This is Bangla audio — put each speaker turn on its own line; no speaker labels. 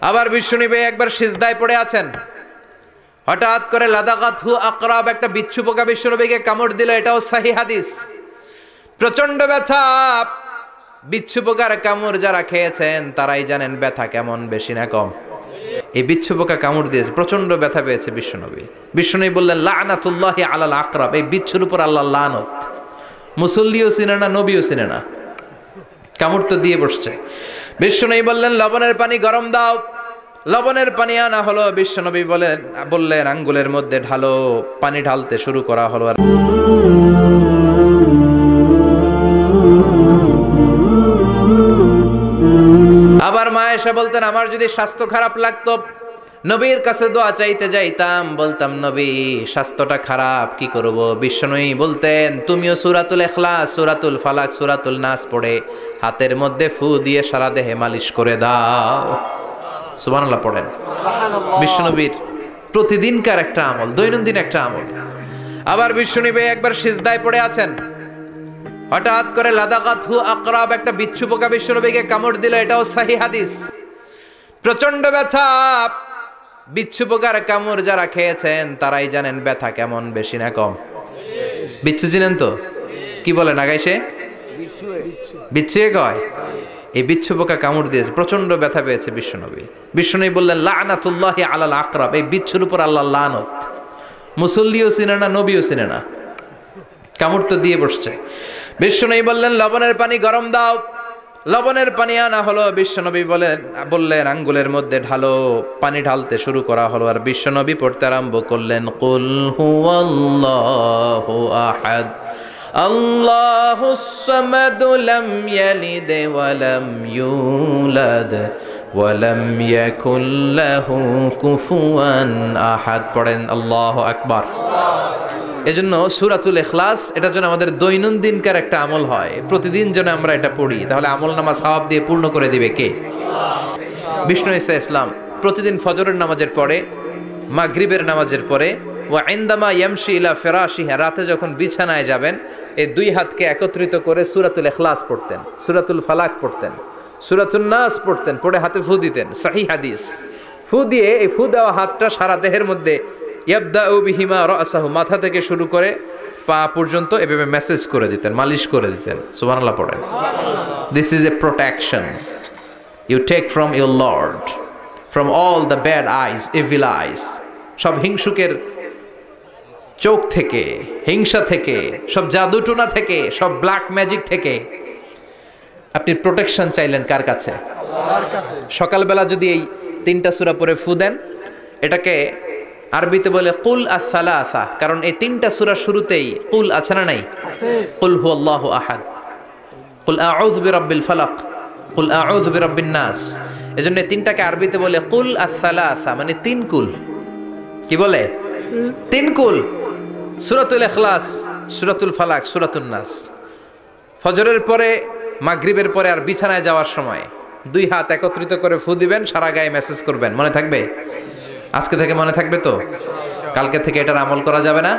আবার বিশ্বনবী একবার সিজদায় পড়ে আছেন, হঠাৎ করে লাদাগাতহু আকরাব, একটা বিচ্ছু পোকা বিশ্বনবীকে কামড় দিল। এটাও সহিহ হাদিস। প্রচন্ড ব্যথা। বিচ্ছু পোকার কামড় যারা খেয়েছেন তারাই জানেন ব্যথা কেমন, বেশি না কম। এই বিচ্ছু পোকা কামড় দিয়েছে, প্রচন্ড ব্যথা পেয়েছে বিশ্বনবী। বিশ্বনবী বললেন লানাতুল্লাহি আলাল আকরাব, এই বিচ্ছুর উপর আল্লাহর লানত। মুসল্লিও চিনে না, নবীও চিনে না, কামড় তো দিয়ে বসছে। বিশ্বনবী বললেন লবণের পানি গরম দাও। লবণের পানি আনা হলো। বিশ্বনবী বললেন আঙ্গুলের মধ্যে ঢালো। পানি ঢালতে শুরু করা হলো। আবার মা এসে বলতেন আমার যদি স্বাস্থ্য খারাপ লাগতো নবীর কাছে দোয়া চাইতে যাইতাম, বলতাম নবী স্বাস্থ্যটা খারাপ, কি করব? বিশ্বনবী বলতেন তুমিও সূরাতুল ইখলাস, সূরাতুল ফালাক, সূরাতুল নাস পড়ে হাতের মধ্যে ফু দিয়ে সারা দেহে মালিশ করে দাও। সুবহানাল্লাহ পড়েন। বিশ্বনবীর প্রতিদিনকার একটা আমল, দৈনন্দিন একটা আমল। আবার বিশ্বনবী একবার সিজদায় পড়ে আছেন, হঠাৎ করে লাদাগাতহু আকরাব, একটা বিচ্ছু পোকা বিশ্বনবীকে কামড় দিল। এটাও সহিহ হাদিস। প্রচন্ড ব্যথা। বিচ্ছু পোকার কামড় যারা খেয়েছেন তারাই জানেন ব্যথা কেমন, বেশি না কম। বিচ্ছু চিনেন তো? কি বলে নাগাইছে? বিচ্ছু কয়। এই বিচ্ছু পোকা কামড় দিয়েছে, প্রচন্ড ব্যথা পেয়েছে বিশ্বনবী। বিশ্বনবী বললেন লানাতুল্লাহি আলাল আকরাব, এই বিচ্ছুর উপর আল্লাহর লানত। মুসল্লিও চিনে না, নবীও চিনে না, কামড় তো দিয়ে বসছে। বিশ্বনবী বললেন লবণের পানি গরম দাও। লবণের পানি আনা হলো। বিশ্বনবী বললেন আঙ্গুলের মধ্যে ঢালো। পানি ঢালতে শুরু করা হলো। আর বিশ্বনবী পড়তে আরম্ভ করলেন কুল হুয়াল্লাহু আহাদ আল্লাহুস সামাদ লাম ইয়ালিদ ওয়া লাম ইউলাদ ওয়া লাম ইয়াকুল লাহু কুফুয়ান আহাদ। পড়েন আল্লাহু আকবার। এজন্য সূরাতুল ইখলাস এটার জন্য আমাদের দৈনন্দিনকার একটা আমল হয়, প্রতিদিন যেন আমরা এটা পড়ি, তাহলে আমলনামা সওয়াব দিয়ে পূর্ণ করে দিবে কে? বিষ্ণু ঈসা ইসলাম প্রতিদিন ফজরের নামাজের পরে, মাগরিবের নামাজের পরে, ওয়া ইনদামা ইয়ামশি ইলা ফিরাশিহি, রাতে যখন বিছানায় যাবেন এই দুই হাতকে একত্রিত করে সূরাতুল ইখলাস পড়তেন, সূরাতুল ফালাক পড়তেন, সূরাতুন নাস পড়তেন, পড়ে হাতে ফু দিতেন। সহিহ হাদিস। ফু দিয়ে এই ফু দেওয়া হাতটা সারা দেহের মধ্যে ইয়াবদাউ বিহিমা রাসাহু, মাথা থেকে শুরু করে পা পর্যন্ত এভাবে মেসেজ করে দিতেন, মালিশ করে দিতেন। সুবহানাল্লাহ পড়েন। This is a protection you take from your Lord, from all the bad eyes, evil eyes, সব হিংসুকের চোখ থেকে, হিংসা থেকে, সব জাদুটোনা থেকে, সব ব্ল্যাক ম্যাজিক থেকে আপনি প্রোটেকশন চাইলেন কার কাছে? আল্লাহর কাছে। সকালবেলা যদি এই তিনটা সূরা পড়ে ফু দেন, এটাকে আরবিতে বলে কুল আস-সালাসা, কারণ এই তিনটা সূরা শুরুতেই কুল আছে না নাই? আছে। কুল হুয়াল্লাহু আহাদ, কুল আউযু বিরাব্বিল ফালাক, কুল আউযু বিরাব্বিন নাস। এজন্য এই তিনটাকে আরবিতে বলে কুল আস-সালাসা, মানে তিন কুল। কি বলে? তিন কুল। সূরাতুল ইখলাস, সূরাতুল ফালাক, সূরাতুন নাস। ফজরের পরে, মাগরিবের পরে আর বিছানায় যাওয়ার সময় দুই হাত একত্রিত করে ফু দিবেন, সারা গায়ে মেসেজ করবেন। মনে থাকবে? আজকে থেকে মনে থাকবে তো? কালকে থেকে এটার আমল করা যাবে না?